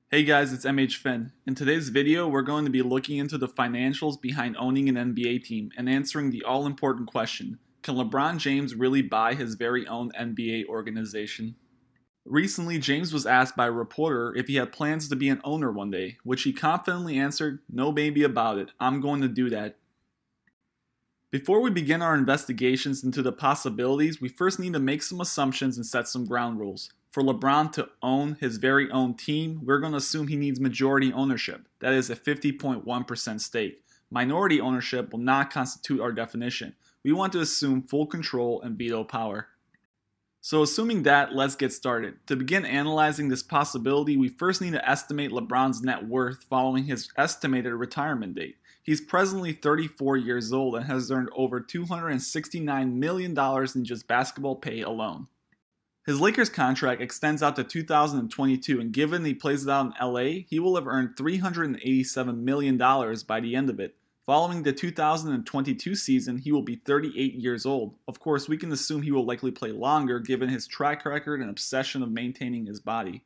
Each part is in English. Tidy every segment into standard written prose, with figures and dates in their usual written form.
Hey guys, it's MH Finn. In today's video, we're going to be looking into the financials behind owning an NBA team and answering the all-important question, can LeBron James really buy his very own NBA organization? Recently, James was asked by a reporter if he had plans to be an owner one day, which he confidently answered, "No baby about it, I'm going to do that." Before we begin our investigations into the possibilities, we first need to make some assumptions and set some ground rules. For LeBron to own his very own team, we're going to assume he needs majority ownership, that is a 50.1% stake. Minority ownership will not constitute our definition. We want to assume full control and veto power. So assuming that, let's get started. To begin analyzing this possibility, we first need to estimate LeBron's net worth following his estimated retirement date. He's presently 34 years old and has earned over $269 million in just basketball pay alone. His Lakers contract extends out to 2022, and given he plays it out in LA, he will have earned $387 million by the end of it. Following the 2022 season, he will be 38 years old. Of course, we can assume he will likely play longer given his track record and obsession of maintaining his body.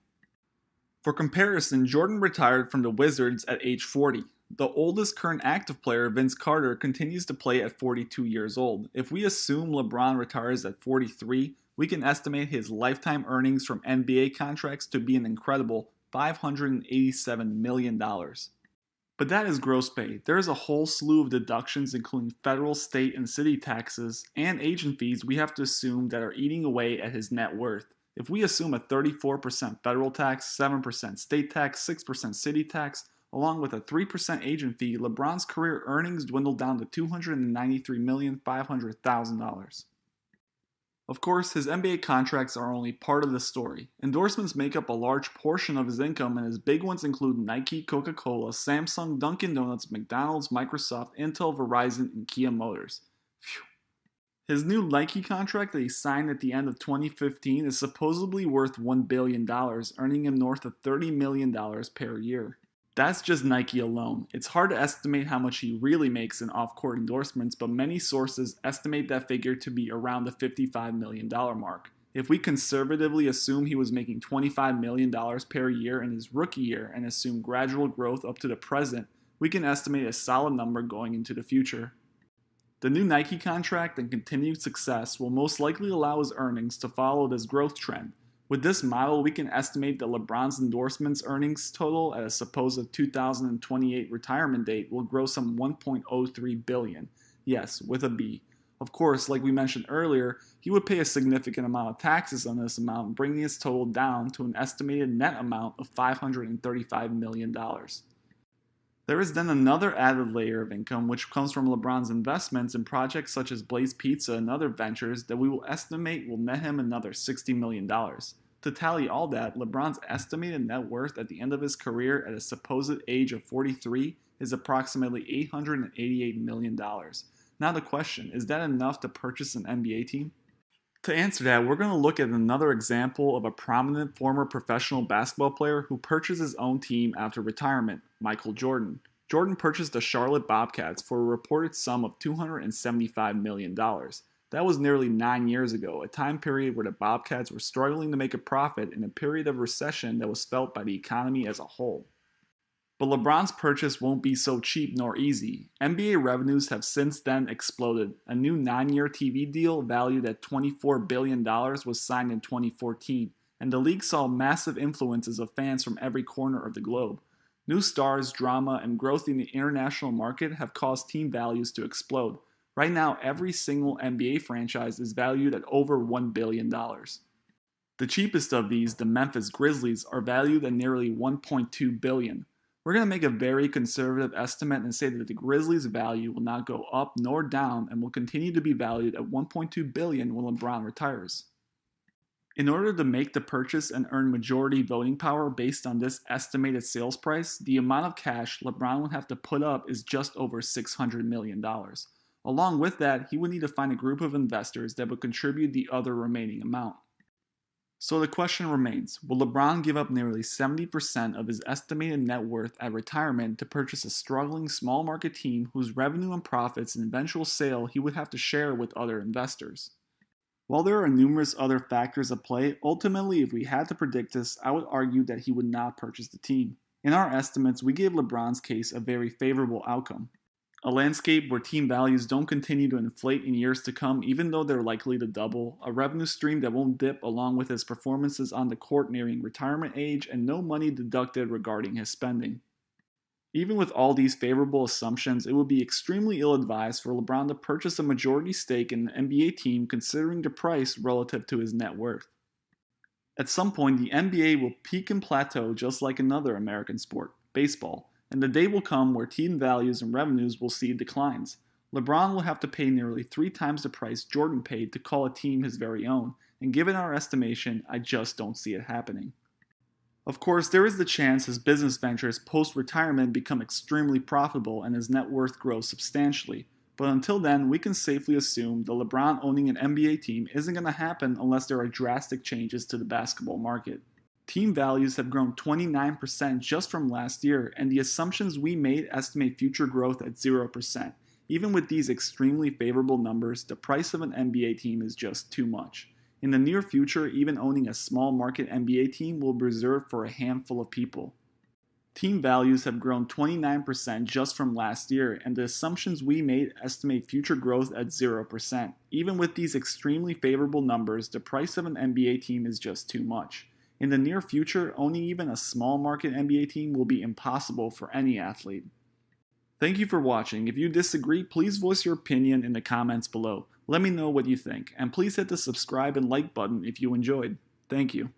For comparison, Jordan retired from the Wizards at age 40. The oldest current active player, Vince Carter, continues to play at 42 years old. If we assume LeBron retires at 43, we can estimate his lifetime earnings from NBA contracts to be an incredible $587 million. But that is gross pay. There is a whole slew of deductions, including federal, state, and city taxes and agent fees we have to assume that are eating away at his net worth. If we assume a 34% federal tax, 7% state tax, 6% city tax, along with a 3% agent fee, LeBron's career earnings dwindle down to $293,500,000. Of course, his NBA contracts are only part of the story. Endorsements make up a large portion of his income, and his big ones include Nike, Coca-Cola, Samsung, Dunkin' Donuts, McDonald's, Microsoft, Intel, Verizon, and Kia Motors. Phew. His new Nike contract that he signed at the end of 2015 is supposedly worth $1 billion, earning him north of $30 million per year. That's just Nike alone. It's hard to estimate how much he really makes in off-court endorsements, but many sources estimate that figure to be around the $55 million mark. If we conservatively assume he was making $25 million per year in his rookie year and assume gradual growth up to the present, we can estimate a solid number going into the future. The new Nike contract and continued success will most likely allow his earnings to follow this growth trend. With this model, we can estimate that LeBron's endorsements earnings total at a supposed 2028 retirement date will grow some $1.03 billion. Yes, with a B. Of course, like we mentioned earlier, he would pay a significant amount of taxes on this amount, bringing his total down to an estimated net amount of $535 million. There is then another added layer of income which comes from LeBron's investments in projects such as Blaze Pizza and other ventures that we will estimate will net him another $60 million. To tally all that, LeBron's estimated net worth at the end of his career at a supposed age of 43 is approximately $888 million. Now the question, is that enough to purchase an NBA team? To answer that, we're going to look at another example of a prominent former professional basketball player who purchased his own team after retirement, Michael Jordan. Jordan purchased the Charlotte Bobcats for a reported sum of $275 million. That was nearly 9 years ago, a time period where the Bobcats were struggling to make a profit in a period of recession that was felt by the economy as a whole. But LeBron's purchase won't be so cheap nor easy. NBA revenues have since then exploded. A new 9-year TV deal valued at $24 billion was signed in 2014, and the league saw massive influences of fans from every corner of the globe. New stars, drama, and growth in the international market have caused team values to explode. Right now, every single NBA franchise is valued at over $1 billion. The cheapest of these, the Memphis Grizzlies, are valued at nearly $1.2 billion. We're going to make a very conservative estimate and say that the Grizzlies' value will not go up nor down and will continue to be valued at $1.2 billion when LeBron retires. In order to make the purchase and earn majority voting power based on this estimated sales price, the amount of cash LeBron would have to put up is just over $600 million. Along with that, he would need to find a group of investors that would contribute the other remaining amount. So the question remains, will LeBron give up nearly 70% of his estimated net worth at retirement to purchase a struggling small market team whose revenue and profits and eventual sale he would have to share with other investors? While there are numerous other factors at play, ultimately, if we had to predict this, I would argue that he would not purchase the team. In our estimates, we gave LeBron's case a very favorable outcome. A landscape where team values don't continue to inflate in years to come, even though they're likely to double, a revenue stream that won't dip along with his performances on the court nearing retirement age, and no money deducted regarding his spending. Even with all these favorable assumptions, it would be extremely ill advised for LeBron to purchase a majority stake in an NBA team considering the price relative to his net worth. At some point, the NBA will peak and plateau just like another American sport, baseball, and the day will come where team values and revenues will see declines. LeBron will have to pay nearly 3 times the price Jordan paid to call a team his very own, and given our estimation, I just don't see it happening. Of course, there is the chance his business ventures post-retirement become extremely profitable and his net worth grows substantially, but until then, we can safely assume that LeBron owning an NBA team isn't going to happen unless there are drastic changes to the basketball market. Team values have grown 29% just from last year, and the assumptions we made estimate future growth at 0%. Even with these extremely favorable numbers, the price of an NBA team is just too much. In the near future, even owning a small market NBA team will be reserved for a handful of people. Team values have grown 29% just from last year, and the assumptions we made estimate future growth at 0%. Even with these extremely favorable numbers, the price of an NBA team is just too much. In the near future, owning even a small market NBA team will be impossible for any athlete. Thank you for watching. If you disagree, please voice your opinion in the comments below. Let me know what you think, and please hit the subscribe and like button if you enjoyed. Thank you.